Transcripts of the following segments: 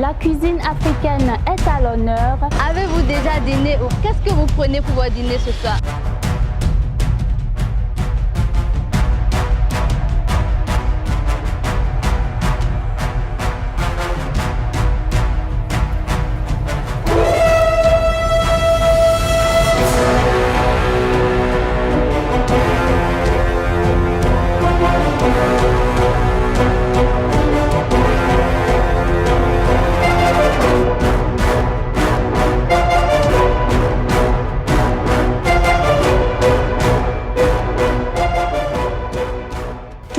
La cuisine africaine est à l'honneur. Avez-vous déjà dîné ou qu'est-ce que vous prenez pour votre dîner ce soir?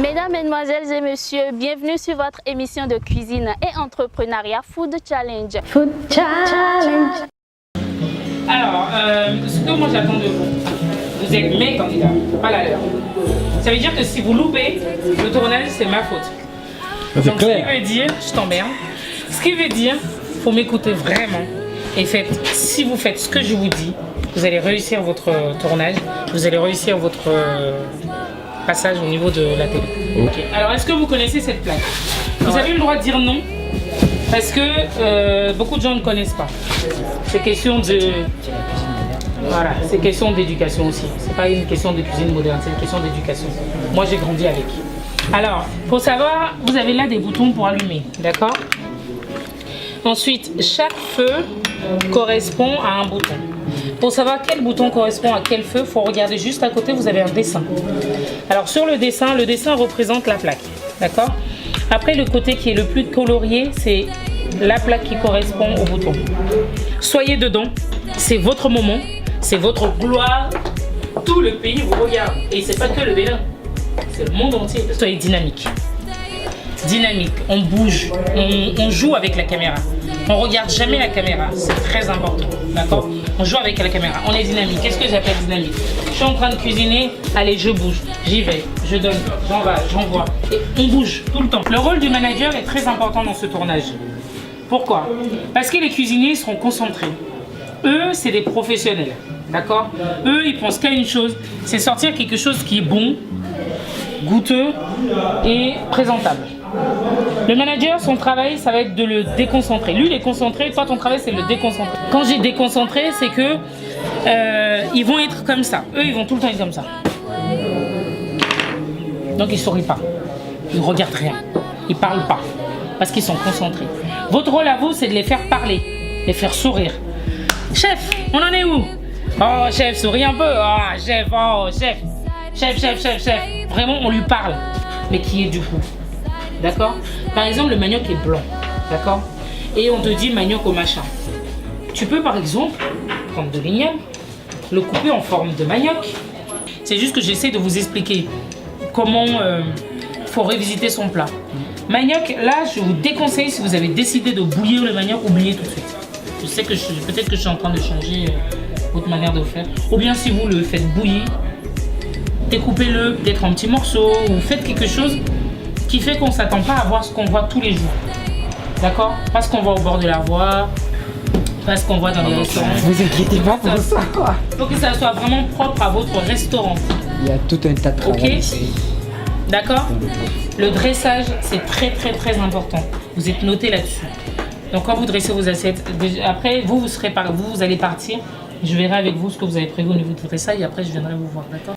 Mesdames, Mesdemoiselles et Messieurs, bienvenue sur votre émission de cuisine et entrepreneuriat Food Challenge. Food Challenge. Alors, ce que moi j'attends de vous, vous êtes mes candidats, pas la leur. Ça veut dire que si vous loupez, le tournage c'est ma faute. Donc clair. Ce qui veut dire, je t'emmerde, ce qui veut dire, faut m'écouter vraiment. Et si vous faites ce que je vous dis, vous allez réussir votre tournage, vous allez réussir votre passage au niveau de la télé. Okay. Alors, est-ce que vous connaissez cette plaque? Vous avez le droit de dire non, parce que beaucoup de gens ne connaissent pas. C'est question de... Voilà, c'est question d'éducation aussi. C'est pas une question de cuisine moderne, c'est une question d'éducation. Moi, j'ai grandi avec. Alors, pour savoir, vous avez là des boutons pour allumer, d'accord? Ensuite, chaque feu correspond à un bouton. Pour savoir quel bouton correspond à quel feu, il faut regarder juste à côté, vous avez un dessin. Alors sur le dessin représente la plaque, d'accord? Après, le côté qui est le plus colorié, c'est la plaque qui correspond au bouton. Soyez dedans, c'est votre moment, c'est votre gloire. Tout le pays vous regarde. Et c'est pas que le Bénin, c'est le monde entier. Soyez dynamique. Dynamique, on bouge, on joue avec la caméra. On regarde jamais la caméra, c'est très important, d'accord? On joue avec la caméra, on est dynamique. Qu'est-ce que j'appelle dynamique? Je suis en train de cuisiner, allez, je bouge, j'y vais, je donne, j'envoie. Et on bouge tout le temps. Le rôle du manager est très important dans ce tournage. Pourquoi? Parce que les cuisiniers seront concentrés. Eux, c'est des professionnels, d'accord? Eux, ils pensent qu'à une chose, c'est sortir quelque chose qui est bon, goûteux et présentable. Le manager, son travail, ça va être de le déconcentrer. Lui, il est concentré, toi, ton travail, c'est de le déconcentrer. Quand j'ai déconcentré, c'est que ils vont être comme ça. Eux, ils vont tout le temps être comme ça. Donc, ils ne sourient pas. Ils ne regardent rien. Ils ne parlent pas. Parce qu'ils sont concentrés. Votre rôle à vous, c'est de les faire parler, les faire sourire. Chef, on en est où? Oh, chef, souris un peu. Oh, chef, oh, chef. Chef. Vraiment, on lui parle. Mais qui est du coup? D'accord? Par exemple, le manioc est blanc. D'accord? Et on te dit manioc au machin. Tu peux par exemple prendre de l'igname, le couper en forme de manioc. C'est juste que j'essaie de vous expliquer comment il faut revisiter son plat. Manioc, là, je vous déconseille si vous avez décidé de bouillir le manioc, oubliez tout de suite. Je sais que peut-être que je suis en train de changer votre manière de faire. Ou bien si vous le faites bouillir, découpez-le peut-être en petits morceaux ou faites quelque chose qui fait qu'on ne s'attend pas à voir ce qu'on voit tous les jours. D'accord? Pas ce qu'on voit au bord de la voie, pas ce qu'on voit dans les restaurants. Ne vous inquiétez pas pour ça. Il faut que ça soit vraiment propre à votre restaurant. Il y a tout un tas de travail. Ok? D'accord? Le dressage, c'est très important. Vous êtes noté là-dessus. Donc quand vous dressez vos assiettes, après vous allez partir. Je verrai avec vous ce que vous avez prévu au niveau du dressage et après je viendrai vous voir. D'accord?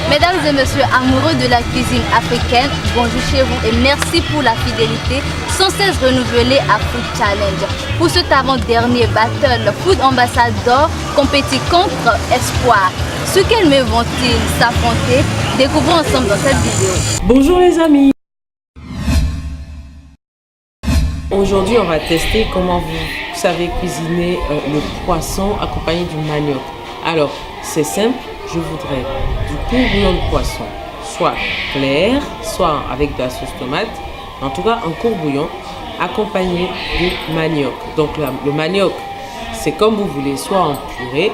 Mesdames et messieurs amoureux de la cuisine africaine, bonjour chez vous et merci pour la fidélité sans cesse renouvelée à Food Challenge. Pour cet avant-dernier battle, Food Ambassador compétit contre Espoir. Ce qu'elles vont-ils s'affronter? Découvrons ensemble dans cette vidéo. Bonjour les amis. Aujourd'hui, on va tester comment vous savez cuisiner le poisson accompagné du manioc. Alors, c'est simple. Je voudrais du court bouillon de poisson, soit clair, soit avec de la sauce tomate. En tout cas, un court bouillon accompagné du manioc. Donc le manioc, c'est comme vous voulez, soit en purée.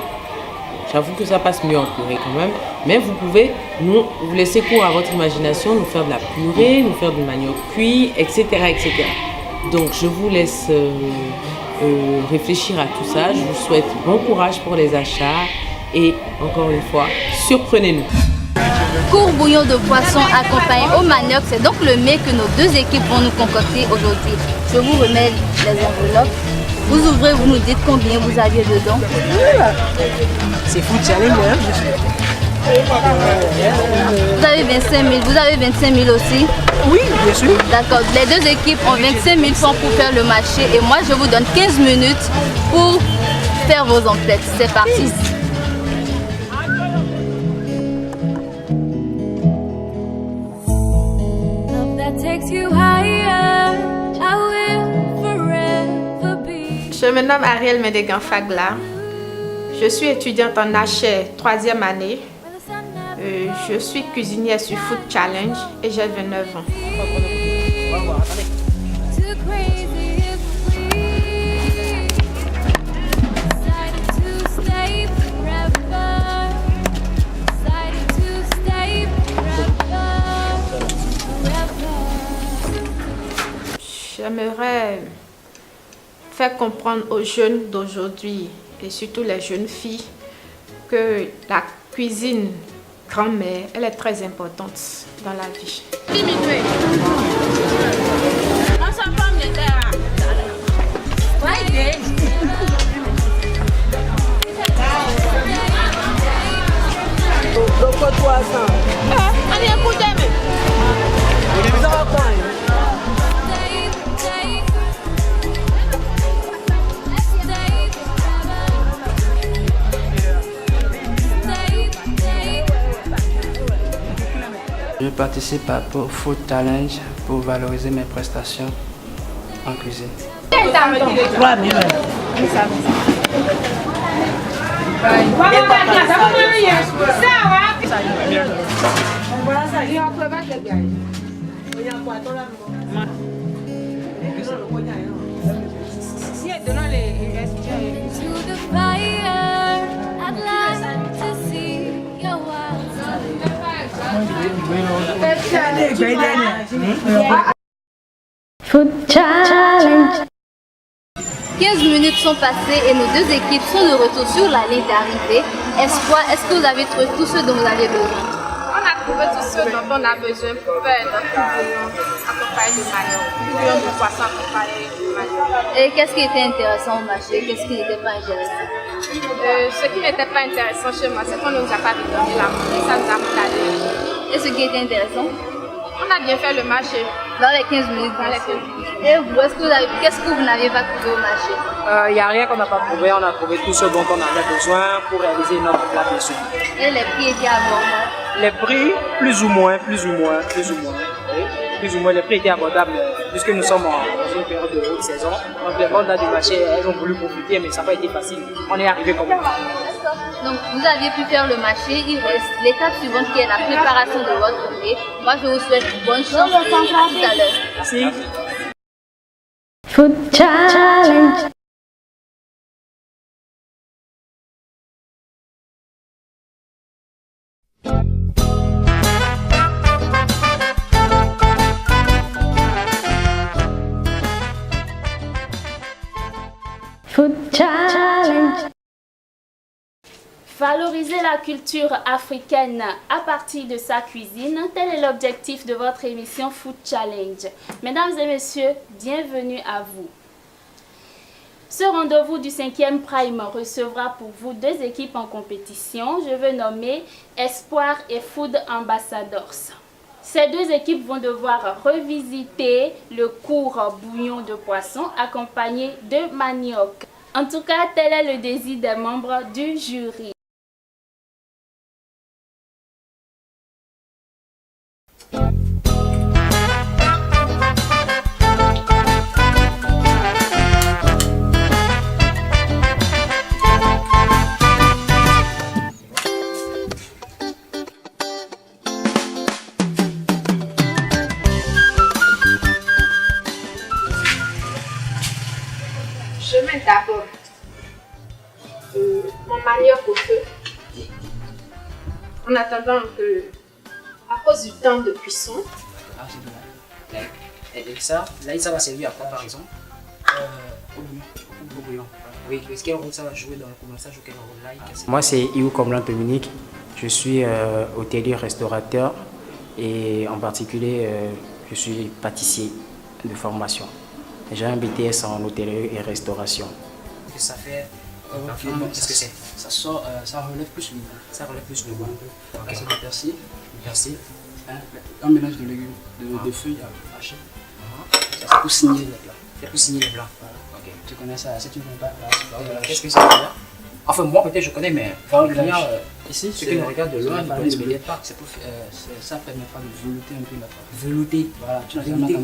J'avoue que ça passe mieux en purée quand même. Mais vous pouvez vous laisser cours à votre imagination, nous faire de la purée, nous faire du manioc cuit, etc. etc. Donc je vous laisse réfléchir à tout ça. Je vous souhaite bon courage pour les achats. Et encore une fois, surprenez-nous. Court bouillon de poisson accompagné au manioc, c'est donc le mets que nos deux équipes vont nous concocter aujourd'hui. Je vous remets les enveloppes. Vous ouvrez, vous nous dites combien vous aviez dedans. C'est Food Challenge, hein? Vous avez 25 000, vous avez 25 000 aussi? Oui, bien sûr. D'accord, les deux équipes ont 25 000 francs pour faire le marché et moi je vous donne 15 minutes pour faire vos emplettes. C'est parti. Je me nomme Ariel Medegan Fagla. Je suis étudiante en HR 3e année. Je suis cuisinière sur Food Challenge et j'ai 29 ans. J'aimerais faire comprendre aux jeunes d'aujourd'hui et surtout les jeunes filles que la cuisine grand-mère, elle est très importante dans la vie. Je participe à Food Challenge pour valoriser mes prestations en cuisine. Food Challenge. 15 minutes sont passées et nos deux équipes sont de retour sur la ligne d'arrivée. Espoir, est-ce que vous avez trouvé tout ce dont vous avez besoin? On a trouvé tout ce dont on a besoin pour faire notre bouillon accompagné de manioc, bouillon de poisson accompagné de manioc. Et qu'est-ce qui était intéressant au marché? Qu'est-ce qui n'était pas intéressant? Ce qui n'était pas intéressant chez moi, c'est qu'on ne nous a pas donné la monnaie, ça nous a coûté. Et ce qui était intéressant? On a bien fait le marché. Dans les 15 minutes. Dans les 15 minutes. Et vous, qu'est-ce que vous n'avez pas trouvé au marché? Il n'y a rien qu'on n'a pas trouvé, on a trouvé tout ce dont on avait besoin pour réaliser notre plat de soupe. Et les prix étaient abordables? Les prix, plus ou moins. Oui, plus ou moins, les prix étaient abordables puisque nous sommes dans une période de haute saison. Donc les ventes du marché, elles ont voulu profiter, mais ça n'a pas été facile. On est arrivé comme ça. Donc vous aviez pu faire le marché, il reste l'étape suivante qui est la préparation de votre mets. Moi je vous souhaite bonne chance et à tout à l'heure. Merci. Food Challenge. Food Challenge. Valoriser la culture africaine à partir de sa cuisine, tel est l'objectif de votre émission Food Challenge. Mesdames et messieurs, bienvenue à vous. Ce rendez-vous du 5e Prime recevra pour vous deux équipes en compétition. Je veux nommer Espoir et Food Ambassadors. Ces deux équipes vont devoir revisiter le court bouillon de poisson accompagné de manioc. En tout cas, tel est le désir des membres du jury. Je mets d'abord mon manioc au feu en attendant que, à cause du temps de cuisson. Et ça va servir à quoi par exemple? Au bouillon. Oui, est-ce quel rôle ça va jouer dans le commençage ou quel rôle là? Moi c'est Iou Komlan Dominique, je Je suis hôtelier-restaurateur et en particulier, je suis pâtissier de formation. J'ai un BTS en hôtellerie et restauration. Ça fait... qu'est-ce que c'est? Ça sort, ça relève plus le goût. Ça relève plus le goût. Ok, c'est du persil. Du persil. Un mélange de légumes, de feuilles hachées. Ça, c'est pour signer les plats. C'est pour signer les plats. Ok. Tu connais ça? Si tu ne connais pas, qu'est-ce que c'est? Enfin, moi peut-être je connais, mais ici, ce que nous regarde de loin, c'est pour ça permettra de velouter un peu notre. Velouter. Voilà, tu l'as dit.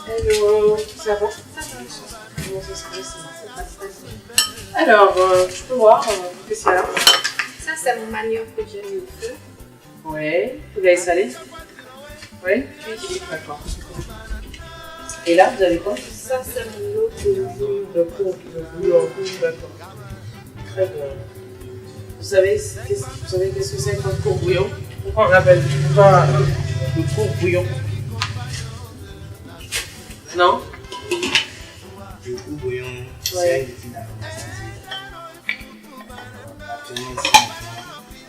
Hello, ça va? Comment ça se passe? Alors, je peux voir qu'est-ce qu'il y a là? Ça, c'est mon manioc que j'ai mis au feu. Ouais, vous l'avez salé? Oui? Oui, d'accord. Et là, vous avez quoi? Ça, c'est mon lot de bouillon. D'accord. Très bien. Vous savez qu'est-ce que c'est comme court bouillon? Pourquoi on appelle pas le court bouillon? Non? Le court bouillon, c'est un liquide aromatisé. Actuellement, ici,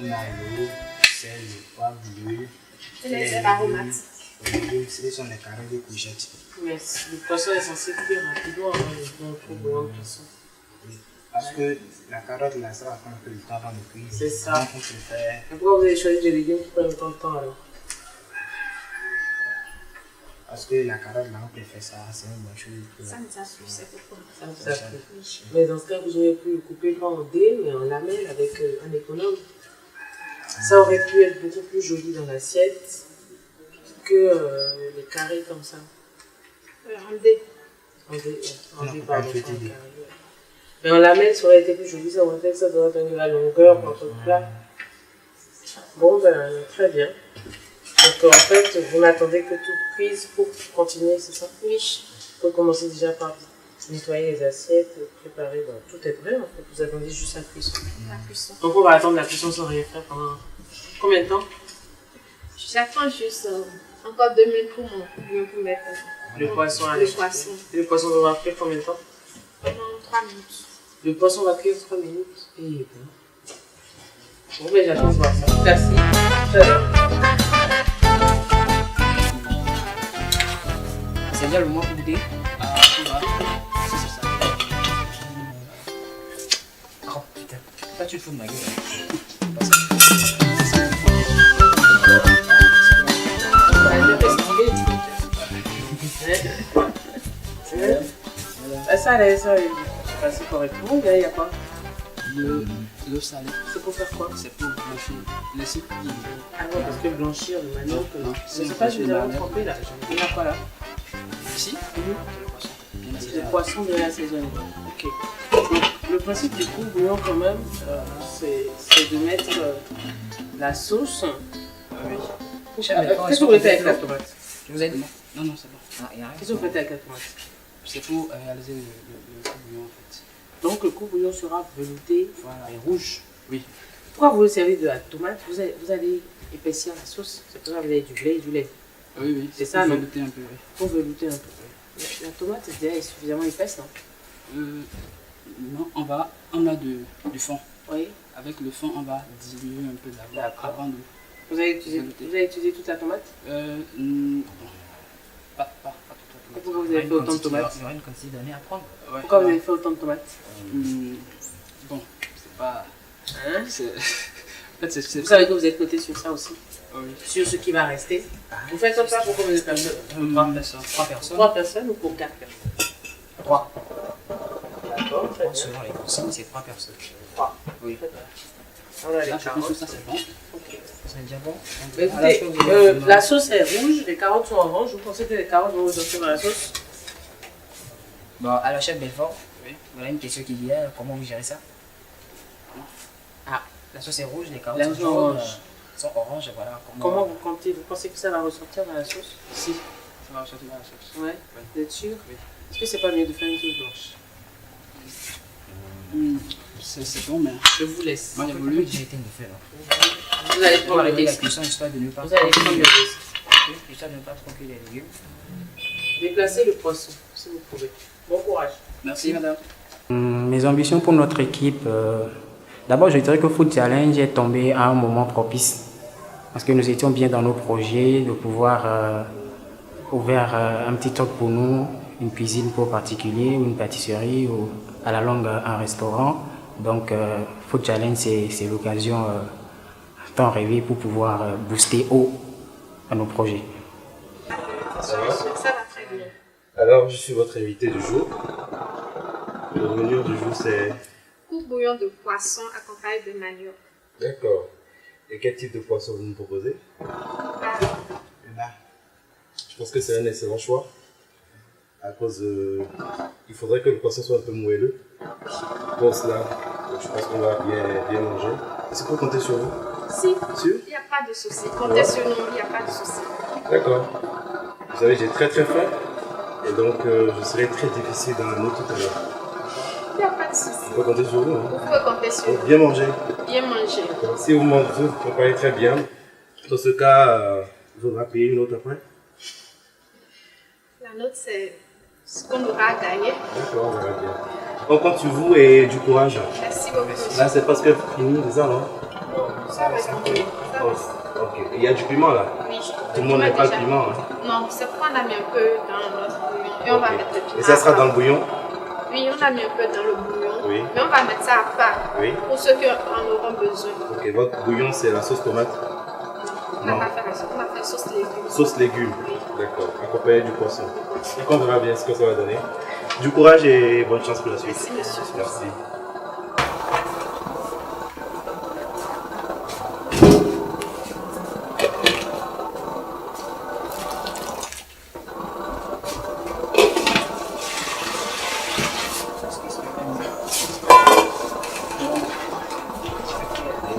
on a l'eau, sel, le poivre, l'huile. Et les aromatiques. Ce sont les carrés de courgettes. Mais le poisson est censé cuire rapidement avant le court bouillon de poisson. Oui, parce que la carotte, là, ça va prendre un peu de temps avant de cuire. C'est ça. Donc, on préfère... Pourquoi vous avez choisi des légumes qui prennent autant de temps alors? Parce que la carotte, là, on préfère ça, c'est une bonne chose. Ça nous a plu, c'est pourquoi. Ça vous a plu. Mais dans ce cas, vous auriez pu le couper pas en dés, mais en lamelles avec un économe. Ça aurait pu être beaucoup plus joli dans l'assiette que les carrés comme ça. En dés. En dés, pardon, en carré. Mais en lamelles, ça aurait été plus joli, ça aurait fait que ça doit tenir la longueur pour votre plat. Bon, ben, très bien. Donc en fait, vous n'attendez que tout cuise pour continuer, c'est ça? Oui. Vous pouvez commencer déjà par nettoyer les assiettes, préparer, bon, tout est prêt en fait, vous attendez juste la cuisson. La cuisson. Donc on va attendre la cuisson sans rien faire pendant combien de temps? J'attends juste encore 2 minutes pour mettre le poisson à le poisson. Le poisson va cuire combien de temps? Pendant 3 minutes. Le poisson va cuire 3 minutes et bon. Bon, ben j'attends de voir ça. Merci. Très bien. C'est déjà le moment pour goûter. C'est ça. Oh putain, toi tu te fous de ma gueule. Ça allait, ça allait. C'est passé correctement. Il y a quoi? Le salé. C'est pour faire quoi? C'est pour blanchir. Laisser cuire. Ah ouais, parce que blanchir le manioc. Non, je ne sais pas si vous avez trempé là. Il y a quoi là? Ici, c'est le poisson bien assaisonné. Ok. Donc, le principe du court bouillon quand même, c'est de mettre la sauce. Oui. Qu'est-ce que vous faites avec la tomate? Je vous ai dit. Non, c'est bon. Qu'est-ce que vous faites avec la tomate? C'est pour réaliser le court bouillon en fait. Donc le court bouillon sera velouté et rouge. Oui. Pourquoi vous servez de la tomate? Vous allez épaissir la sauce. C'est pour ça que vous avez du blé et du lait. Oui. C'est ça, non? Pour velouter un peu, oui. Pour velouter un peu. La tomate est déjà suffisamment épaisse, non? Non, on a du fond. Oui. Avec le fond, on va diluer un peu d'abord avant de... Vous avez utilisé toute la tomate? Non. Pas toute la tomate. Pourquoi vous avez fait autant de tomates? Il y aura une quantité donnée à prendre. Pourquoi vous avez fait autant de tomates? Bon, c'est pas... Hein? En fait, vous savez que vous êtes noté sur ça aussi? Oui. Sur ce qui va rester. Vous faites comme ça pour combien de personnes? 3 personnes. 3 personnes. 3 personnes ou pour 4 personnes? 3. D'accord, très bien. Selon les consignes, c'est 3 personnes. 3. Oui. On a les là, je pense que ça c'est bon. Ok. C'est déjà bon. Écoutez, la sauce est rouge, les carottes sont orange. Vous pensez que les carottes vont ressortir dans la sauce? Bon, à la chef Belfort, oui. Voilà une question qui dit comment vous gérez ça? Ah, la sauce est rouge, les carottes sont oranges. Sont oranges, voilà. Comment vous comptez? Vous pensez que ça va ressortir dans la sauce? Si, ça va ressortir dans la sauce. Ouais, vous êtes sûr? Oui. Est-ce que c'est pas mieux de faire une sauce blanche? C'est bon, mais je vous laisse. Moi j'ai voulu, j'ai été de faire. Vous allez prendre arrêter la cuisson histoire de ne pas vous allez prendre le risque. Histoire de ne pas trop cuire les légumes. Déplacez le poisson, si vous pouvez. Bon courage. Merci madame. Mes ambitions pour notre équipe, D'abord, je dirais que Food Challenge est tombé à un moment propice parce que nous étions bien dans nos projets de pouvoir ouvrir un petit truc pour nous, une cuisine pour particuliers ou une pâtisserie ou à la longue un restaurant. Donc, Food Challenge, c'est l'occasion tant rêvée pour pouvoir booster haut à nos projets. Ça va très bien. Alors, je suis votre invité du jour. Le menu du jour, c'est... Court bouillon de poisson accompagné de manioc. D'accord. Et quel type de poisson vous nous proposez? Je pense que c'est un excellent choix. À cause il faudrait que le poisson soit un peu moelleux. Pour cela, je pense qu'on va bien manger. Est-ce qu'on peut compter sur vous? Si. Sûr? Il n'y a pas de souci. Comptez sur nous, il n'y a pas de souci. D'accord. Vous savez, j'ai très faim. Et donc, je serai très difficile dans le mot tout à l'heure. Il n'y a pas de souci. On peut compter sur vous. Hein? Vous pouvez compter sur nous. Bien manger. Bien manger. Si vous mangez, vous préparez très bien. Dans ce cas, vous aurez payer une autre après. La note, c'est ce qu'on aura gagné. D'accord, on verra bien. On compte sur vous et du courage. Merci beaucoup. Là, c'est parce que fini, c'est ça, non? Ça va être bon. Ok. Il y a du piment là? Oui. Tout le monde n'est pas le piment. Hein? Non, c'est pourquoi on a mis un peu dans notre bouillon. Et on va mettre le piment. Et ça sera dans le bouillon? Oui, on a mis un peu dans le bouillon. Oui. Mais on va mettre ça à part. Oui. Pour ceux qui en auront besoin. Ok, votre bouillon, c'est la sauce tomate? On n'a pas fait la sauce, on a fait sauce légumes. Sauce légumes? Oui. D'accord. Accompagné du poisson. Et on verra bien ce que ça va donner. Du courage et bonne chance pour la suite. Merci, monsieur. Merci.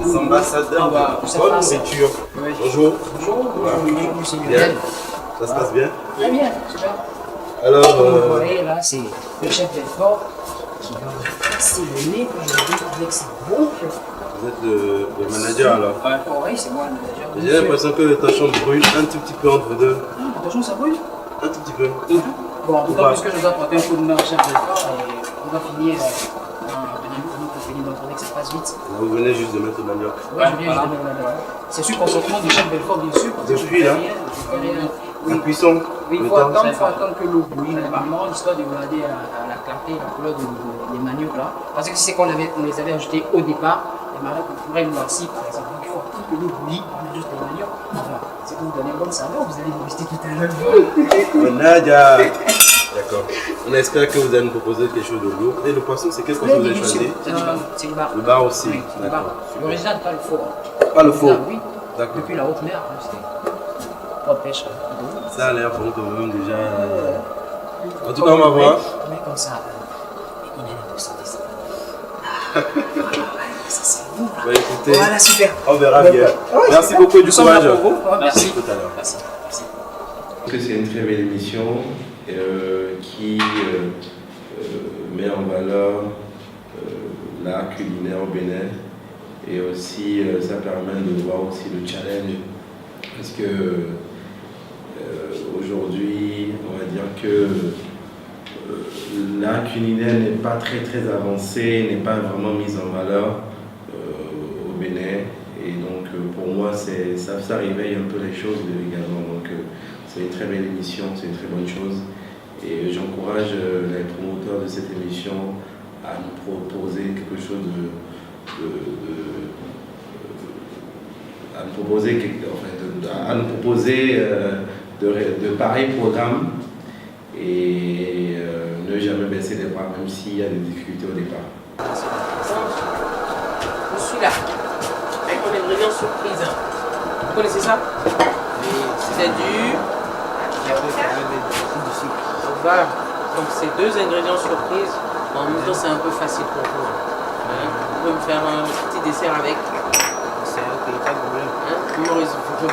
Les ambassadeurs de bonne nourriture. Bonjour. Bonjour. Bien. Ça se passe bien? Très bien, super. Alors, comme vous voyez là, c'est le chef Belfort qui va assaisonner aujourd'hui avec ses bons plats. Vous êtes le manager alors? Oui, c'est moi le manager. J'ai l'impression que le tachon brûle un tout petit peu entre vous deux. Attention, ça brûle? Un tout petit peu. Bon, en tout cas, puisque je dois porter un coup de main au chef Belfort, et on va finir pour finir notre journée, que ça passe vite. Vous venez juste de mettre le manioc. Oui, je viens juste de mettre le manioc. C'est sur consentement du chef Belfort, bien sûr. Depuis là? La cuisson? Oui, il faut attendre que l'eau bouille normalement, histoire de regarder à la clarté, la couleur des maniocs là. Parce que c'est qu'on les avait ajoutés au départ, les maniocs pourraient noircir par exemple. Donc il faut attendre que l'eau bouille, on met juste les maniocs. Enfin, c'est pour vous donner une bonne saveur, vous allez vous rester tout à l'heure. Nadia! D'accord. On espère que vous allez nous proposer quelque chose de lourd. Et le poisson, c'est quel poisson que vous avez choisi? C'est le bar. Le bar aussi? Oui, le bar. L'original, pas le faux. Pas le faux? Oui. D'accord. Depuis la haute mer, c'était pas de pêche. Ça a l'air bon quand même déjà. En tout cas, on va voir. Mais comme ça, il est de santé, ça. Ça c'est bon. Bah, écoutez, voilà, super. On verra bien. Merci beaucoup et du courage. Merci. Tout à l'heure. Merci. C'est une très belle émission qui met en valeur l'art culinaire au Bénin et aussi ça permet de voir aussi le challenge parce que aujourd'hui on va dire que l'art culinaire n'est pas très avancé, n'est pas vraiment mis en valeur au Bénin et donc pour moi ça réveille un peu les choses également. Donc c'est une très belle émission, c'est une très bonne chose. Et j'encourage les promoteurs de cette émission à nous proposer quelque chose à nous proposer de pareils programmes et ne jamais baisser les bras même s'il y a des difficultés au départ. Je suis là, avec mon ingrédient surprise. Vous connaissez ça? C'est du... Voilà. Donc c'est deux ingrédients surprises. En même temps c'est un peu facile pour vous. Vous pouvez me faire un petit dessert avec. C'est ok, pas de problème. Vous pouvez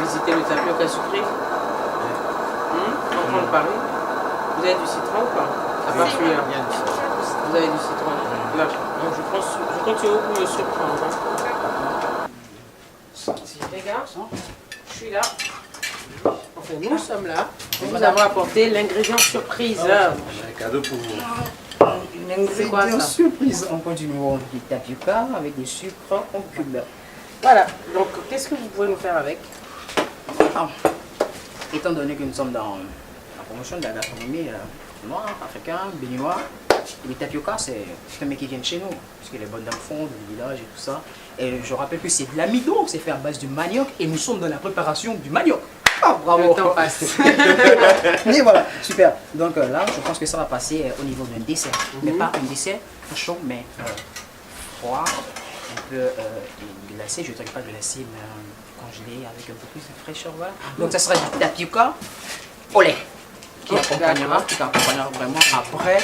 visiter le tapioca sucré. On prend le pari. Vous avez du citron ou pas? À part celui-là. Vous avez du citron. Là. Donc je continue pour me surprendre. Les gars, je suis là. Enfin, nous sommes là. Nous avons apporté l'ingrédient surprise. Un cadeau pour vous. Une C'est quoi ça? Surprise, on continue du tapioca avec du sucre en cube. Voilà, donc qu'est-ce que vous pouvez nous faire avec? Étant donné que nous sommes dans la promotion de la gastronomie noire, africaine, béninois, les tapioca, c'est un mec qui vient de chez nous, parce que les bonnes dames font du village et tout ça. Et je rappelle que c'est de l'amidon, c'est fait à base de manioc, et nous sommes dans la préparation du manioc. Ah, bravo! Le temps passe. Et voilà, super. Donc là, je pense que ça va passer au niveau d'un dessert. Mais pas un dessert chaud, mais froid, un peu glacé. Je ne dirais pas glacé, mais congelé avec un peu plus de fraîcheur. Voilà. Donc ça sera du tapioca au lait qui accompagnera vraiment après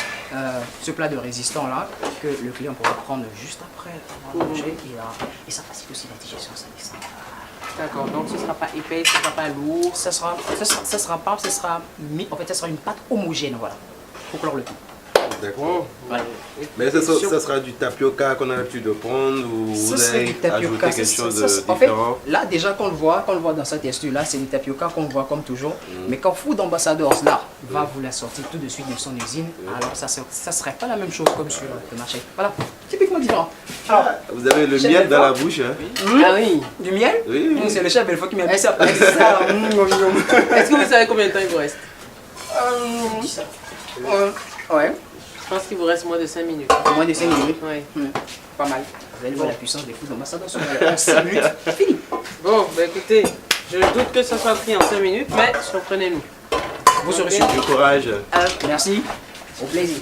ce plat de résistant là que le client pourra prendre juste après avoir mangé et ça facilite aussi la digestion, ça descend. D'accord, donc ce ne sera pas épais, ce ne sera pas lourd. Ça sera une pâte homogène, voilà, pour clore le tout. D'accord. Voilà. Mais ça sera du tapioca qu'on a l'habitude de prendre ou vous allez ajouter quelque chose de différent? En fait, là déjà qu'on le voit dans cette texture là, c'est du tapioca qu'on voit comme toujours. Mais quand Food Ambassadors là va vous la sortir tout de suite de son usine, alors ça serait pas la même chose comme sur le marché. Voilà, typiquement différent. Alors, vous avez le miel dans la bouche, hein? Ah oui, du miel? Oui. C'est le chef Belfort qui m'a mis ça. Est-ce que vous savez combien de temps il vous reste? Ouais. Je pense qu'il vous reste moins de 5 minutes. Moins de 5 minutes? Oui. Pas mal. Vous allez voir la puissance des Food Ambassadors en 5 minutes. Fini. Bon, bah écoutez, je doute que ça soit pris en 5 minutes, mais surprenez-nous. Vous serez sûr. Du courage. Merci. Au plaisir.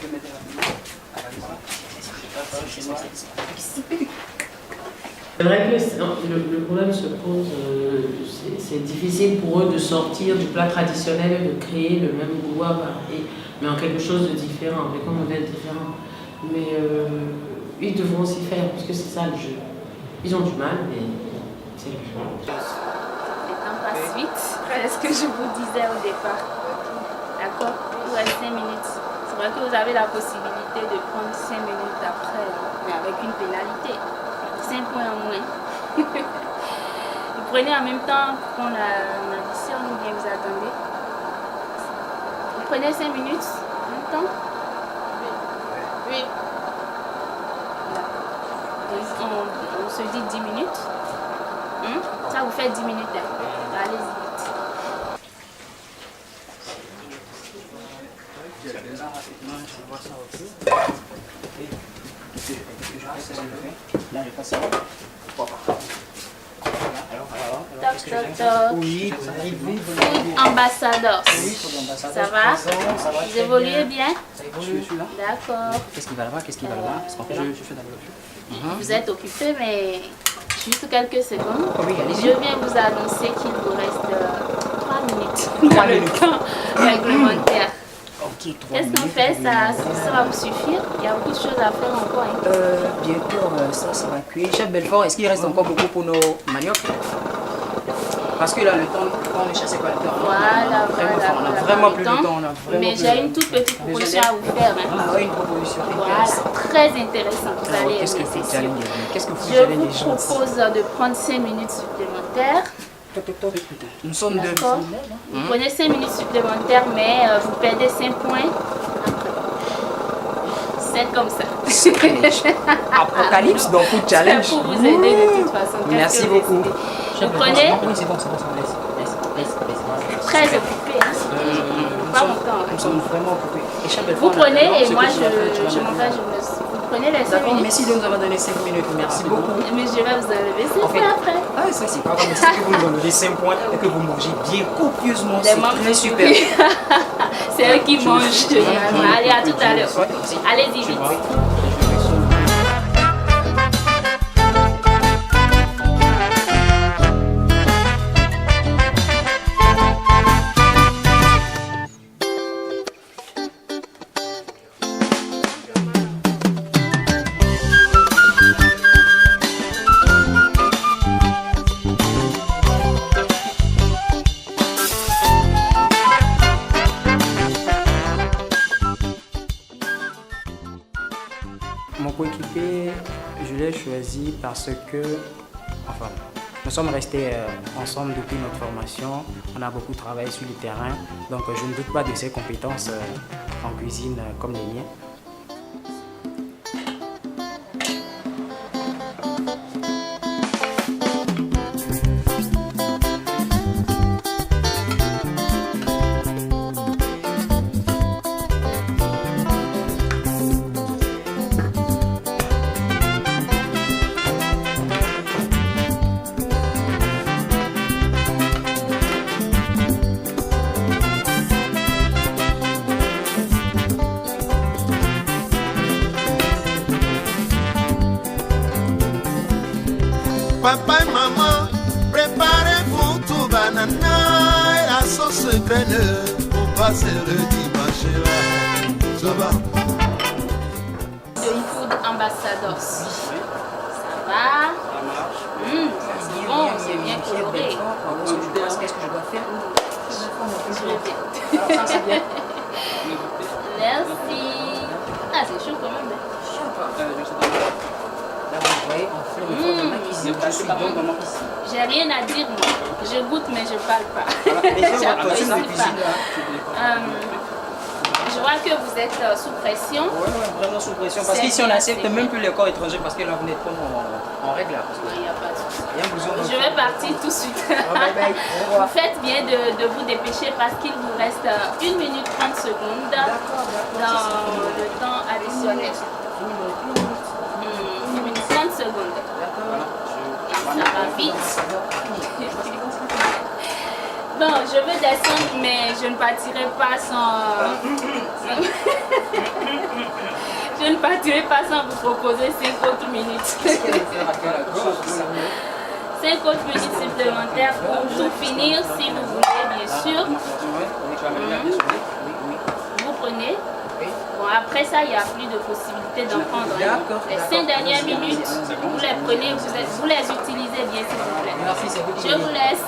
C'est vrai que le problème se pose, c'est difficile pour eux de sortir du plat traditionnel et de créer le même goût, mais en quelque chose de différent, avec un modèle différent. Mais ils devront s'y faire, parce que c'est ça le jeu. Ils ont du mal, mais c'est le jeu. Le temps passe vite, c'est ce que je vous disais au départ. D'accord? Il vous reste 5 minutes. C'est vrai que vous avez la possibilité de prendre 5 minutes après, mais avec une pénalité. 5 points en moins. Vous prenez en même temps qu'on additionne ou bien vous attendez. Vous prenez 5 minutes en même temps? Oui. Donc on se dit 10 minutes. Ça vous fait 10 minutes. Allez-y vite. Là, je passe ça. Oui, Food Ambassadors. Ça va? Vous évoluez bien? Ça évolue, je suis là. D'accord. Qu'est-ce qui va là-bas? Qu'est-ce qui va là-bas? Parce qu'en fait, je fais d'abord. Vous êtes occupé, mais juste quelques secondes. Oui, je viens vous annoncer qu'il vous reste 3 minutes dans le temps réglementaire. Qu'est-ce qu'on fait? Ça va vous suffire? Il y a beaucoup de choses à faire encore. Bientôt, ça va cuire. Chef Belfort, est-ce qu'il reste encore beaucoup pour nos maniocs? Parce que là, le temps, on est chassé par le temps. Voilà, on a vraiment plus de temps. Mais j'ai une toute petite proposition à vous faire. Ah oui, une proposition. Voilà, très intéressante. Vous allez aimer, c'est sûr. Je vous propose de prendre 5 minutes supplémentaires. Nous sommes deux. Vous prenez 5 minutes supplémentaires, mais vous perdez 5 points après. C'est comme ça. Apocalypse dans Food Challenge. C'est pour vous aider de toute façon. Merci beaucoup. Vous prenez? Oui, c'est bon, ça laisse. Très occupé. Pas longtemps. Nous sommes vraiment occupés. Vous prenez et moi je m'en vais, vous prenez les 5 D'accord, minutes. merci de nous avoir donné 5 minutes. Merci beaucoup. Mais je vais vous enlever 5 points après. Ah, ça c'est pas grave, mais c'est que vous nous enlevez 5 points et que vous mangez bien copieusement. C'est très super. C'est eux qui mangent. Allez, à tout à l'heure. Allez-y vite. Mon coéquipier, je l'ai choisi parce que, enfin, nous sommes restés ensemble depuis notre formation. On a beaucoup travaillé sur le terrain, donc je ne doute pas de ses compétences en cuisine comme les miennes. Papa et maman, préparez-vous tout banana et la sauce graine pour passer le dimanche là. Ça va? De eFood Ambassadors. Ça va? C'est bon, c'est bien coloré. Qu'est-ce que je dois faire? Merci. Ah, c'est chaud quand même. J'ai rien à dire, moi. Je goûte, mais je parle pas. J'apprécie pas. Je vois que vous êtes sous pression. Oui, vraiment sous pression. Parce qu'ici, on n'accepte même plus les corps étrangers parce que là, vous n'êtes pas en règle. Il n'y a pas de souci. Je vais partir tout de suite. Vous faites bien de vous dépêcher parce qu'il vous reste 1 minute 30 secondes dans le temps additionnel. 1 minute 30 secondes. Ça va vite. Bon, je veux descendre, mais je ne partirai pas sans... je ne partirai pas sans vous proposer 5 autres minutes. 5 autres minutes supplémentaires pour tout finir, si vous voulez, bien sûr. Vous prenez. Bon, après ça, il n'y a plus de possibilité d'en prendre. Les 5 dernières minutes, vous les prenez, vous les utilisez bien, s'il vous plaît. Je vous laisse.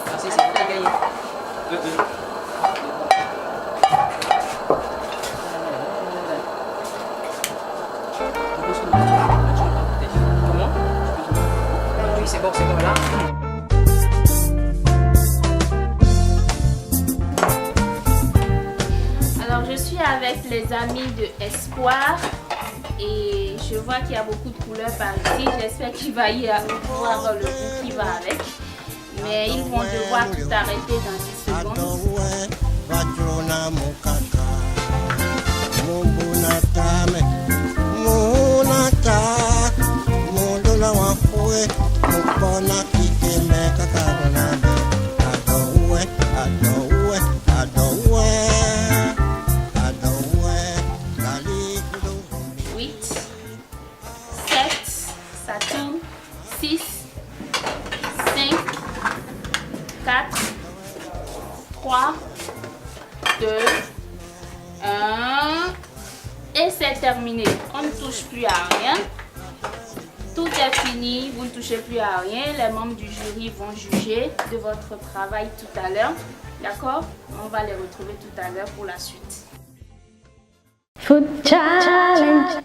Oui, c'est bon là. Alors, je suis avec les amis de Espoir et je vois qu'il y a beaucoup de couleurs par ici. J'espère qu'il va y avoir le goût qui va avec. Mais ils vont devoir tout arrêter dans 10 secondes. Ça tourne. 6, 5, 4, 3, 2, 1. Et c'est terminé. On ne touche plus à rien. Tout est fini. Vous ne touchez plus à rien. Les membres du jury vont juger de votre travail tout à l'heure. D'accord? On va les retrouver tout à l'heure pour la suite. Food Challenge.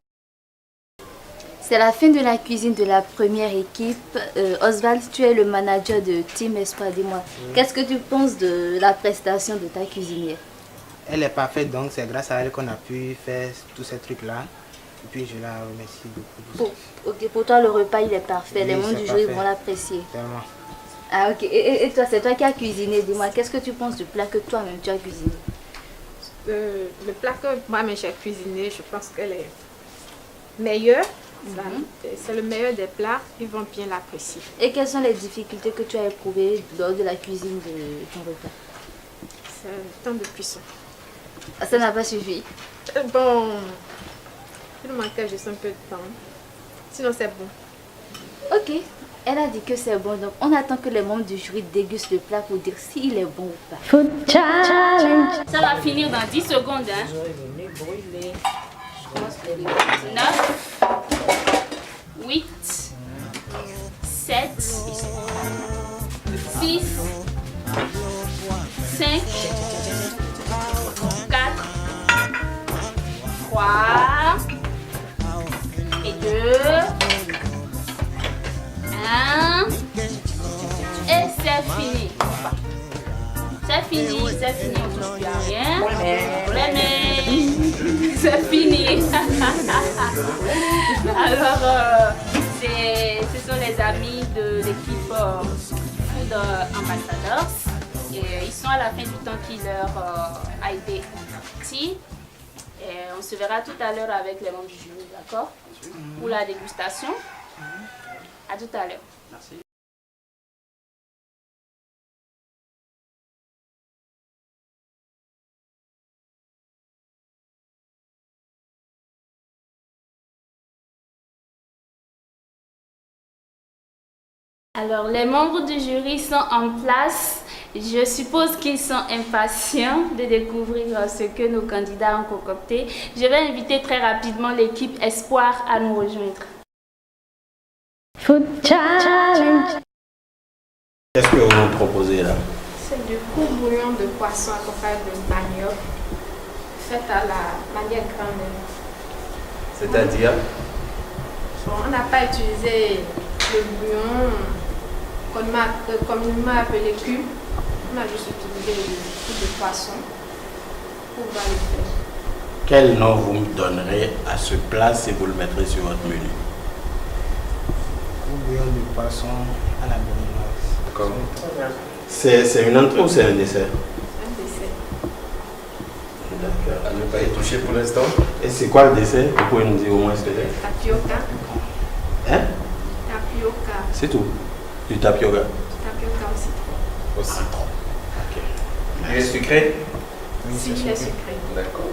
C'est la fin de la cuisine de la première équipe. Oswald, tu es le manager de Team Espoir. Dis-moi, qu'est-ce que tu penses de la prestation de ta cuisinière? Elle est parfaite, donc c'est grâce à elle qu'on a pu faire tous ces trucs-là. Et puis je la remercie beaucoup. Pour toi, le repas il est parfait. Les Oui, membres du jury vont l'apprécier. Tellement. Ah ok. Et toi, c'est toi qui as cuisiné. Dis-moi, qu'est-ce que tu penses du plat que toi-même tu as cuisiné? Le plat que moi-même j'ai cuisiné, je pense qu'elle est meilleure. C'est le meilleur des plats, ils vont bien l'apprécier. Et quelles sont les difficultés que tu as éprouvées lors de la cuisine de ton repas? C'est le temps de cuisson. Ça n'a pas suffi? Bon, il manquait juste un peu de temps. Sinon c'est bon. Ok, elle a dit que c'est bon, donc on attend que les membres du jury dégustent le plat pour dire s'il est bon ou pas. Food Challenge. Ça va finir dans 10 secondes. 9, 8, 7, 6, 5, 4, 3 et 2, 1 et c'est fini. C'est fini, on ne touche plus à rien. Les mains. C'est fini. Alors, ce sont les amis de l'équipe Food Ambassadors. Et ils sont à la fin du temps qui leur a été imparti. Et on se verra tout à l'heure avec les membres du jury, d'accord? Pour la dégustation. À tout à l'heure. Merci. Alors, les membres du jury sont en place. Je suppose qu'ils sont impatients de découvrir ce que nos candidats ont concocté. Je vais inviter très rapidement l'équipe Espoir à nous rejoindre. Food Challenge. Qu'est-ce que vous nous proposez là? C'est du court bouillon de poisson accompagné de manioc, fait à la manière grand-mère. C'est-à-dire? On n'a pas utilisé le bouillon communément appelé cube. On a juste utilisé le cube de poisson pour le faire. Quel nom vous me donnerez à ce plat si vous le mettrez sur votre menu? Bouillon de poisson à la béninoise. D'accord. C'est une entrée ou c'est un dessert? Un dessert. D'accord. À ne pas y toucher pour l'instant. Et c'est quoi le dessert? Vous pouvez nous dire au moins ce que c'est? Tapioca. Hein? Tapioca. C'est tout? Du tapioca? Tapioca au citron. Au citron. Ok. Il est sucré? Si, il est sucré. D'accord.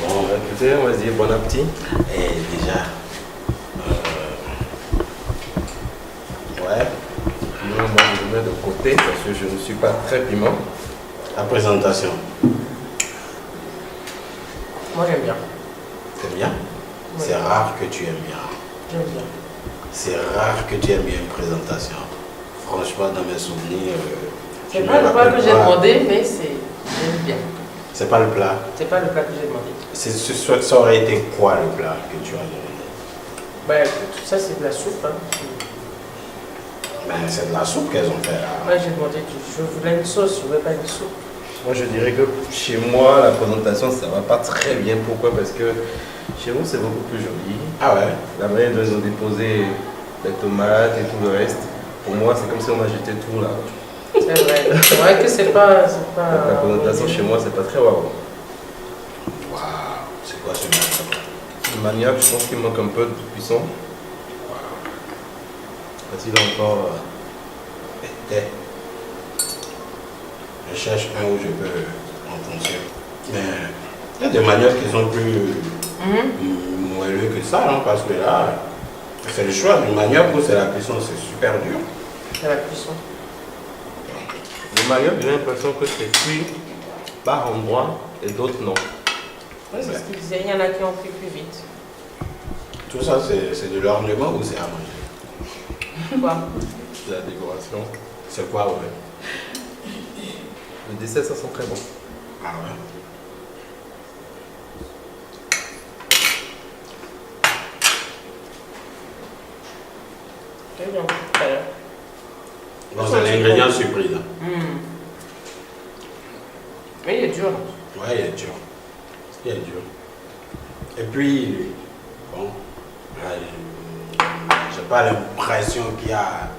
Bon, écoutez, on va se dire bon appétit. Et déjà, ouais. Moi, je le mets de côté parce que je ne suis pas très piment. La présentation. Moi, j'aime bien. C'est bien? Oui. C'est rare que tu aimes bien. J'aime bien. C'est rare que tu aimes bien une présentation. Franchement, dans mes souvenirs... c'est pas le plat que j'ai demandé, mais j'aime bien. C'est pas le plat? C'est pas le plat que j'ai demandé. Ça aurait été quoi le plat que tu as demandé? Ben, tout ça, c'est de la soupe. Hein. Ben, c'est de la soupe qu'elles ont fait là. Ouais, j'ai demandé, je voulais une sauce, je voulais pas une soupe. Moi, je dirais que chez moi, la présentation, ça va pas très bien. Pourquoi? Parce que chez vous, c'est beaucoup plus joli. Ah ouais? La manière de nous déposer les tomates et tout le reste, pour moi, c'est comme si on a jeté tout là. C'est vrai que c'est pas... La présentation chez moi, c'est pas très waouh. Waouh, c'est quoi ce manioc? Le manioc, je pense qu'il manque un peu de cuisson. Est-il encore je cherche un où je peux enfoncer. Mais il y a des maniocs qui sont plus moelleux que ça, non? Parce que là, c'est le choix du manioc ou c'est la cuisson, c'est super dur. C'est la cuisson. Le manioc, j'ai l'impression que c'est cuit par endroit et d'autres non. Oui, c'est ce qu'il disait, il y en a qui ont cuit plus vite. Tout ça, c'est de l'ornement ou c'est à manger? Quoi? La décoration. C'est quoi, ouais? Le dessert, ça sent très bon. Ah ouais? Très bien, tout à l'heure. Bon, c'est l'ingrédient surprise. Oui, il est dur. Ouais, il est dur. Il est dur. Et puis, bon, j'ai pas l'impression qu'il y a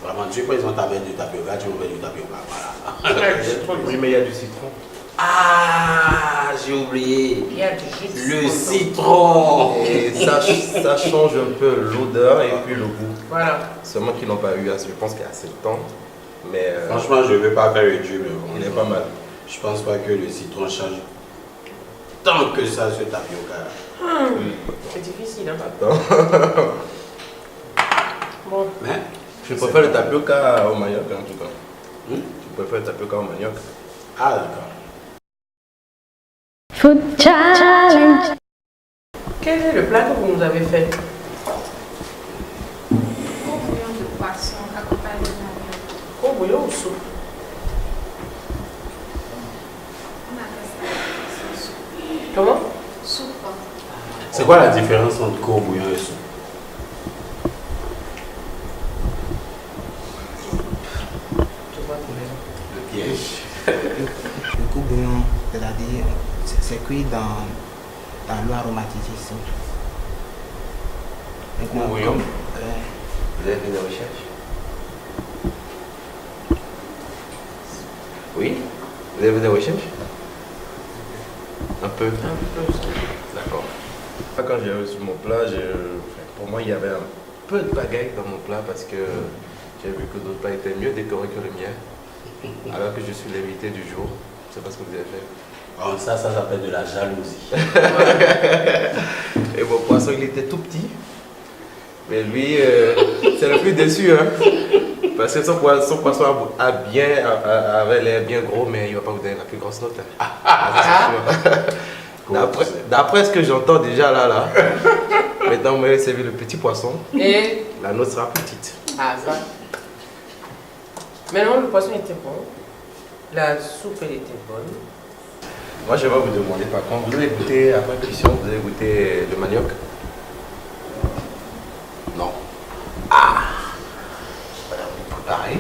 vraiment du présent avec du tapioca, tu veux du tapioca, voilà. Oui, mais il y a du citron. Ah, j'ai oublié. Il y a du jus de le citron. Et ça change un peu l'odeur et puis le goût. Voilà. Seulement qu'ils n'ont pas eu, je pense qu'il y a assez de temps. Mais franchement, je ne vais pas faire le dur, mais bon, il est pas mal. Je pense pas que le citron change tant que ça ce tapioca. C'est difficile, hein? Attends. Bon. Mais je préfère le tapioca au manioc en tout cas. Je préfère le tapioca au manioc. Ah d'accord. Food Challenge. Quel est le plat que vous nous avez fait? Court bouillon de poisson accompagné de manioc. Court bouillon ou soupe? On appelle ça soupe. Comment? Soupe. C'est quoi la différence entre court bouillon et soupe? Le piège. Le court bouillon, c'est-à-dire, c'est cuit dans l'eau aromatisée ici. Le court bouillon? Vous avez fait des recherches? Oui? Vous avez fait des recherches? Un peu? Un peu. D'accord. Quand j'ai reçu mon plat, pour moi il y avait un peu de bagaille dans mon plat parce que j'ai vu que d'autres plats étaient mieux décorés que le mien. Alors que je suis l'invité du jour. Je ne sais pas ce que vous avez fait. Oh, ça s'appelle de la jalousie. Et mon poisson, il était tout petit. Mais lui, c'est le plus déçu. Hein? Parce que son poisson avait l'air bien gros, mais il ne va pas vous donner la plus grosse note. D'après ce que j'entends déjà là. Maintenant, vous m'avez servi le petit poisson. Et la note sera petite. Ah, ça. Maintenant, le poisson était bon. La soupe, elle était bonne. Moi, je vais vous demander, par contre, vous allez goûter, après cuisson, vous allez goûter le manioc? Non. Ah! Voilà, vous préparez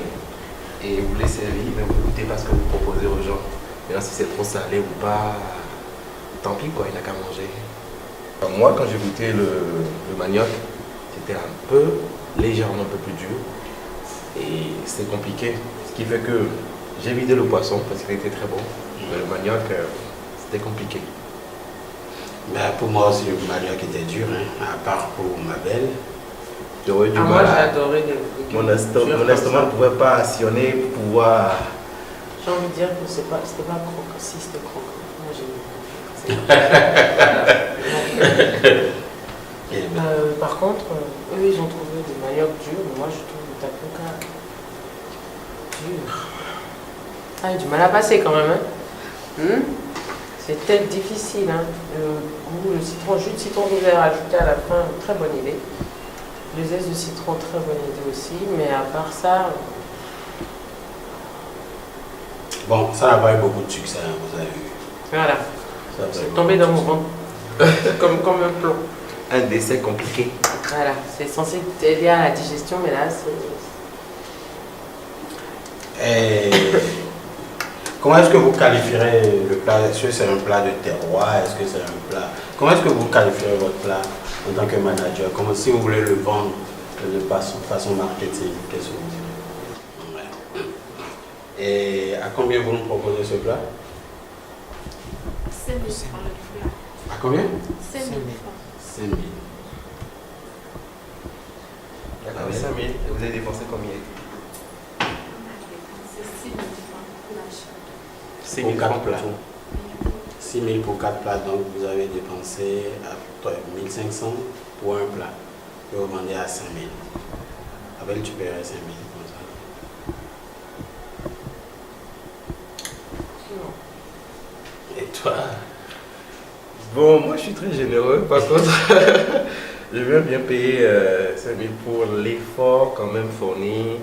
et vous les servir, mais vous goûtez pas ce que vous proposez aux gens. Maintenant, si c'est trop salé ou pas, tant pis, quoi, il n'a qu'à manger. Moi, quand j'ai goûté le manioc, c'était légèrement un peu plus dur et c'était compliqué. Ce qui fait que j'ai vidé le poisson parce qu'il était très bon. Mais le manioc, c'était compliqué. Ben, pour moi aussi, le manioc était dur, hein, à part pour ma belle. J'aurais du mal. Moi, j'ai adoré mon estomac ne pouvait pas actionner pour pouvoir. J'ai envie de dire que c'était pas croquant. Si, c'était croquant. Moi, j'ai par contre, eux, ils ont trouvé des manioc durs, mais moi, je trouve le tapioca dur. Ah, il y a du mal à passer quand même. Hein? C'est peut-être difficile. Hein? Le goût, le citron, jus de citron vert ajouté à la fin, très bonne idée. Le zeste de citron, très bonne idée aussi, mais à part ça. Bon, ça n'a pas eu beaucoup de succès, hein, vous avez vu. Voilà. C'est tombé dans mon ventre. comme un plomb. Un dessert compliqué. Voilà, c'est censé aider à la digestion, mais là, c'est. Et comment est-ce que vous qualifierez le plat? Est-ce que c'est un plat de terroir? Est-ce que c'est un plat? Comment est-ce que vous qualifierez votre plat en tant que manager? Comment si vous voulez le vendre de façon marketing? Qu'est-ce que vous direz? Et à combien vous nous proposez ce plat? 5 000 francs le plat. À combien? 5 000 francs. 5 000. D'accord, 5 000. Et vous avez dépensé combien? C'est 6 000 francs pour l'achat. 6 000 pour 4 francs plats. 6 000 pour 4 plats, donc vous avez dépensé à 1 500 pour un plat. Et vous vendez à 5 000. Avec tu paierais 5 000 comme ça. Et toi? Bon, moi je suis très généreux par contre. Je veux bien payer 5 000 pour l'effort quand même fourni,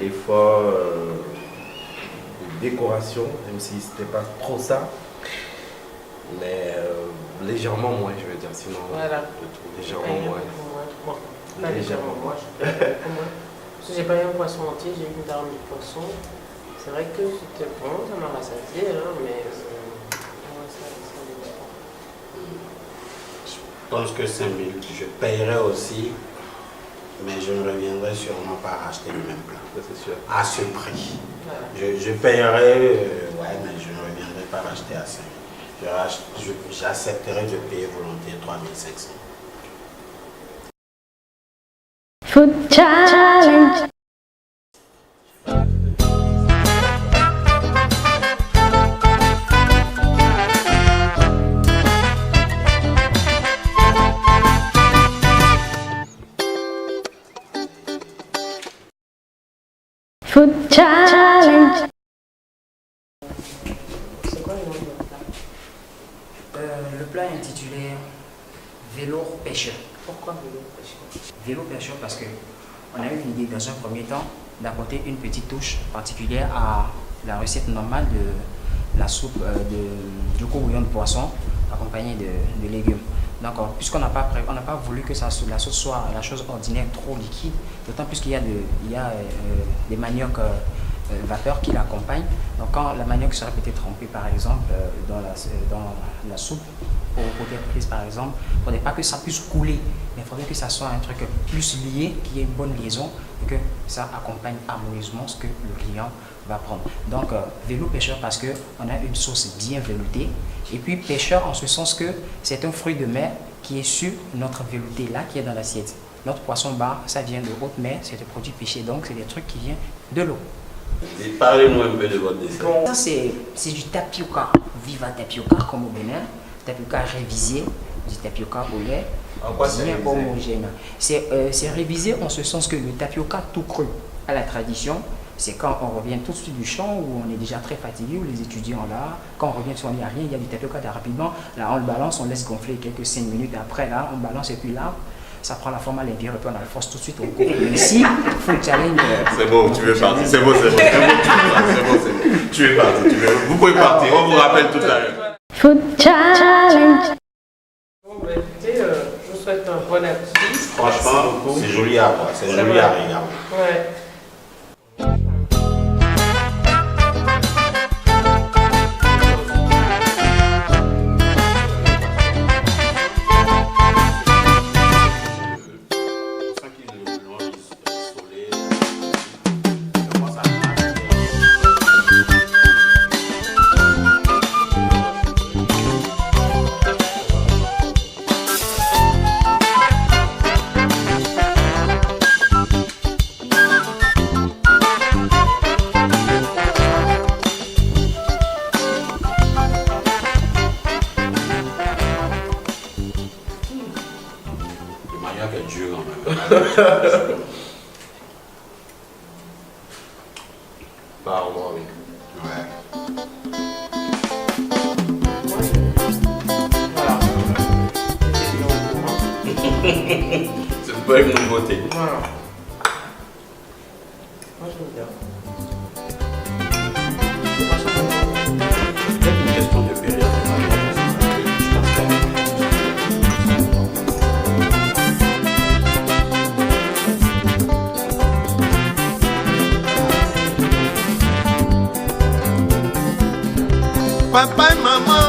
l'effort de décoration, même si c'était pas trop ça. Mais légèrement moins, je veux dire, sinon voilà. je trouve légèrement moins. Bon, pas légèrement moins. Parce que j'ai pas eu un poisson entier, j'ai eu une dame de poisson. C'est vrai que c'était bon, ça m'a rassasié, hein, mais Je pense que 5 000, je paierai aussi, mais je ne reviendrai sûrement pas racheter le même plat. C'est sûr. À ce prix. Voilà. Je paierai, ouais, mais je ne reviendrai pas racheter à 5 000. J'accepterai de payer volontiers 3 500. Food Challenge. Food Challenge. C'est quoi le nom de votre plat? Le plat est intitulé Vélo pêcheur. Pourquoi vélo pêcheur? Vélo pêcheur parce que on a eu l'idée dans un premier temps d'apporter une petite touche particulière à la recette normale de la soupe du bouillon de poisson accompagné de légumes. Donc, puisqu'on n'a pas voulu que la sauce soit la chose ordinaire trop liquide, d'autant plus qu'il y a des maniocs vapeur qui l'accompagnent. Donc, quand la manioc serait peut-être trempée par exemple dans la soupe, pour être prise par exemple, il ne faudrait pas que ça puisse couler, mais il faudrait que ça soit un truc plus lié, qu'il y ait une bonne liaison et que ça accompagne harmonieusement ce que le client va prendre. Donc, vélo pêcheur parce qu'on a une sauce bien veloutée. Et puis pêcheur en ce sens que c'est un fruit de mer qui est sur notre velouté là, qui est dans l'assiette. Notre poisson bar, ça vient de haute mer, c'est des produits pêchés, donc c'est des trucs qui viennent de l'eau. Parlez-nous un peu de votre dessert. Ça c'est du tapioca, viva tapioca comme au Bénin, tapioca révisé du tapioca au lait, En quoi c'est bien révisé? homogène. C'est révisé en ce sens que le tapioca tout cru à la tradition, c'est quand on revient tout de suite du champ où on est déjà très fatigué, où les étudiants là, quand on revient, on n'y a rien, il y a du tapioca rapidement, là on le balance, on laisse gonfler quelques 5 minutes, après là on balance et puis là, ça prend la forme à l'intérieur et puis on a la force tout de suite au cours. Mais ici, Food Challenge. C'est bon, tu veux partir, c'est bon. Tu es parti, vous pouvez partir, on vous rappelle tout à l'heure. Food Challenge. Bon, ben, écoutez, je vous souhaite un bon appétit. Franchement, c'est joli à voir, c'est joli à regarder. Ouais. Par moi, oui. C'est pas une nouveauté. Voilà. Moi, j'aime bien. C'est peut-être une question de période. Papa et maman,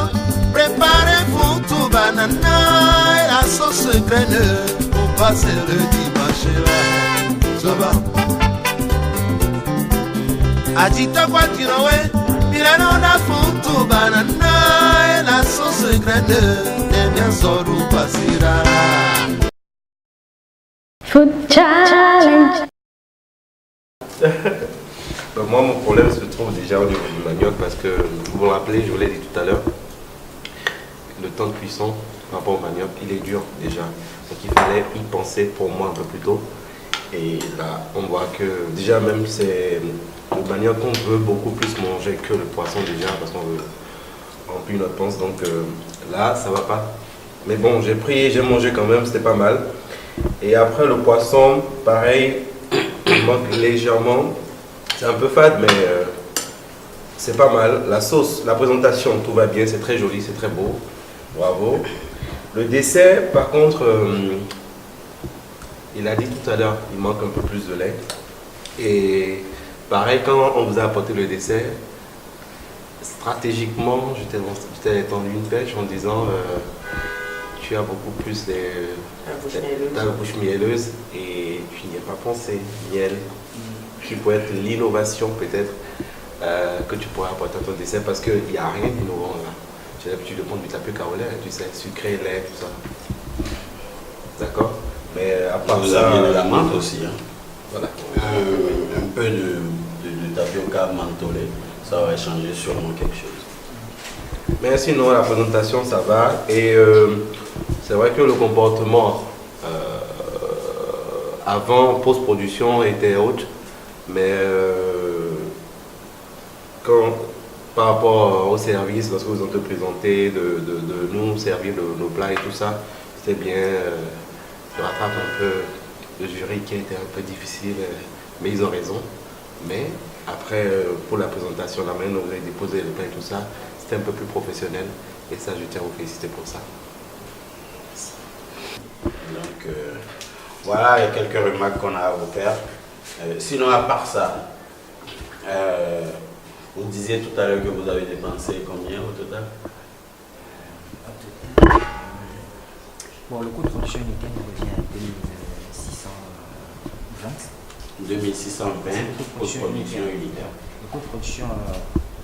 préparez-vous tout banana et la sauce graine pour passer le dimanche là. Ça va. Agita kwa tirawe, pilano na futu banana et la sauce graine et bien soru pasira. Food Challenge. Moi, mon problème se trouve déjà au niveau du manioc parce que, vous vous rappelez, je vous l'ai dit tout à l'heure, le temps de cuisson par rapport au manioc, il est dur déjà. Donc il fallait y penser pour moi un peu plus tôt. Et là, on voit que déjà même c'est le manioc qu'on veut beaucoup plus manger que le poisson déjà parce qu'on veut remplir notre panse. Donc là, ça va pas. Mais bon, j'ai pris, j'ai mangé quand même, c'était pas mal. Et après le poisson, pareil, il manque légèrement. C'est un peu fade, mais c'est pas mal. La sauce, la présentation, tout va bien, c'est très joli, c'est très beau. Bravo. Le dessert, par contre, il a dit tout à l'heure, il manque un peu plus de lait. Et pareil, quand on vous a apporté le dessert, stratégiquement, je t'ai tendu une pêche en disant tu as beaucoup plus ta bouche mielleuse et tu n'y as pas pensé. Miel, qui peut être l'innovation peut-être que tu pourrais apporter à ton dessert parce qu'il n'y a rien d'innovant là. J'ai l'habitude de prendre du tapioca au lait, tu sais, sucré, lait, tout ça. D'accord? Mais à part vous ça, aviez de la menthe aussi. Hein. Voilà. Un peu de tapioca mentholé, ça va changer sûrement quelque chose. Mais sinon, la présentation, ça va. Et c'est vrai que le comportement avant post-production était autre. Mais par rapport au service, lorsque vous êtes présenté, de nous servir nos plats et tout ça, c'était bien. Je rattrape un peu le jury qui a été un peu difficile, mais ils ont raison. Mais après, pour la présentation, la manière dont vous avez déposé le plat et tout ça, c'était un peu plus professionnel. Et ça, je tiens à vous féliciter pour ça. Donc, voilà les quelques remarques qu'on a à vous faire. Sinon, à part ça, vous disiez tout à l'heure que vous avez dépensé combien au total? Bon, le coût de production unitaire revient à 2620. 2620 pour production unitaire. Le coût de production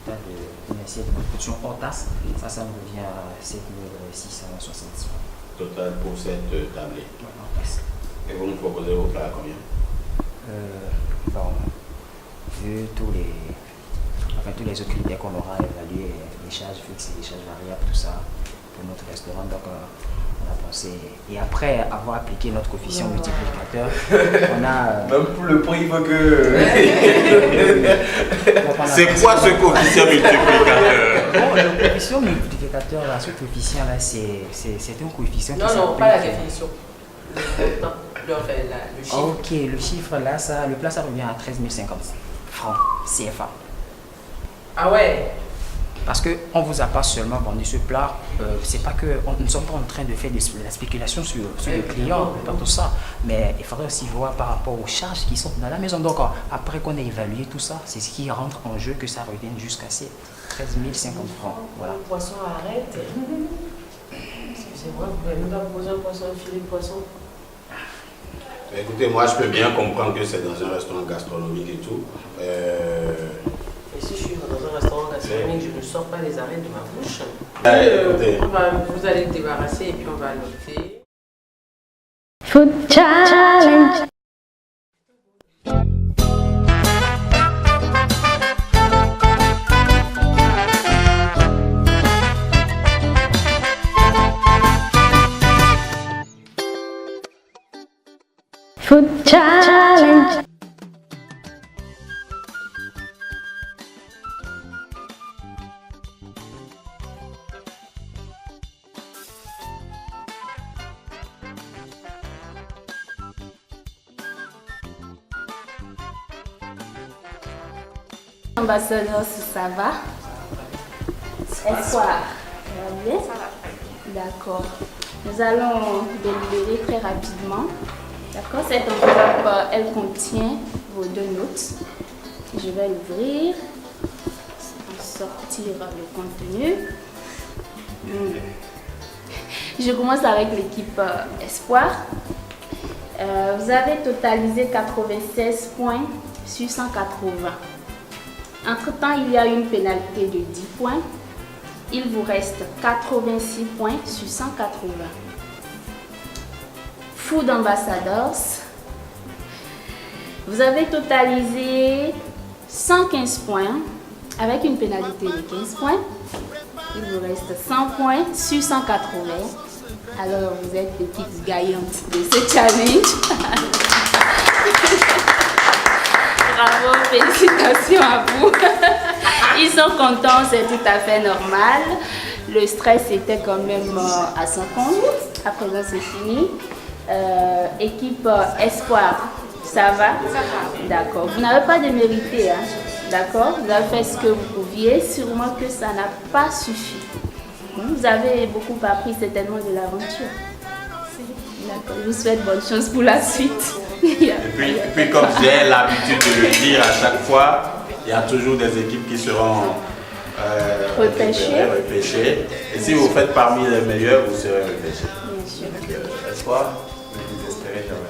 total de l'assiette de production hors tasse, ça me revient à 7660. Total pour cette tablée. Ouais, hors tasse. Et vous nous proposez vos plats à combien? Bon, vu tous les autres critères qu'on aura évalués, les charges fixes et les charges variables, tout ça, pour notre restaurant, donc Et après avoir appliqué notre coefficient multiplicateur, on a... Même pour le prix, il faut que... C'est quoi ce coefficient multiplicateur? Bon, le coefficient multiplicateur, là, ce coefficient-là, c'est un coefficient qui Non, pas la définition. Le chiffre. Ok, le chiffre là, le plat, ça revient à 13 050 francs CFA. Ah ouais? Parce qu'on ne vous a pas seulement vendu ce plat, c'est pas que nous ne sommes pas en train de faire de la spéculation sur le client, pas tout ça, mais il faudrait aussi voir par rapport aux charges qui sont dans la maison. Donc après qu'on ait évalué tout ça, c'est ce qui rentre en jeu que ça revienne jusqu'à ces 13 050 francs. Voilà. Le poisson arrête. Excusez-moi, vous pouvez nous proposer un poisson, un filet de poisson? Écoutez, moi je peux bien comprendre que c'est dans un restaurant gastronomique et tout. Et si je suis dans un restaurant gastronomique, je ne sors pas les arêtes de ma bouche. Vous allez le débarrasser et puis on va noter. Food Challenge. Food Challenge. Ambassadeur, ça va? Espoir, ça va bien? D'accord. Nous allons délibérer très rapidement. D'accord? Cette enveloppe, elle contient vos 2 notes. Je vais l'ouvrir, sortir le contenu. Je commence avec l'équipe Espoir. Vous avez totalisé 96 points sur 180. Entre-temps, il y a une pénalité de 10 points. Il vous reste 86 points sur 180. Food Ambassadors, vous avez totalisé 115 points avec une pénalité de 15 points. Il vous reste 100 points sur 180. Alors, vous êtes l'équipe gagnante de ce challenge. Bravo, félicitations à vous. Ils sont contents, c'est tout à fait normal. Le stress était quand même à son compte. À présent, c'est fini. Équipe Espoir, ça va? D'accord. Vous n'avez pas démérité, hein? D'accord? Vous avez fait ce que vous pouviez. Sûrement que ça n'a pas suffi. Vous avez beaucoup appris certainement de l'aventure. D'accord. Je vous souhaite bonne chance pour la suite. Et puis comme j'ai l'habitude de le dire à chaque fois, il y a toujours des équipes qui seront repêchées. Et si vous faites parmi les meilleurs, vous serez repêchés. Bien sûr. Espoir, vous espérez jamais.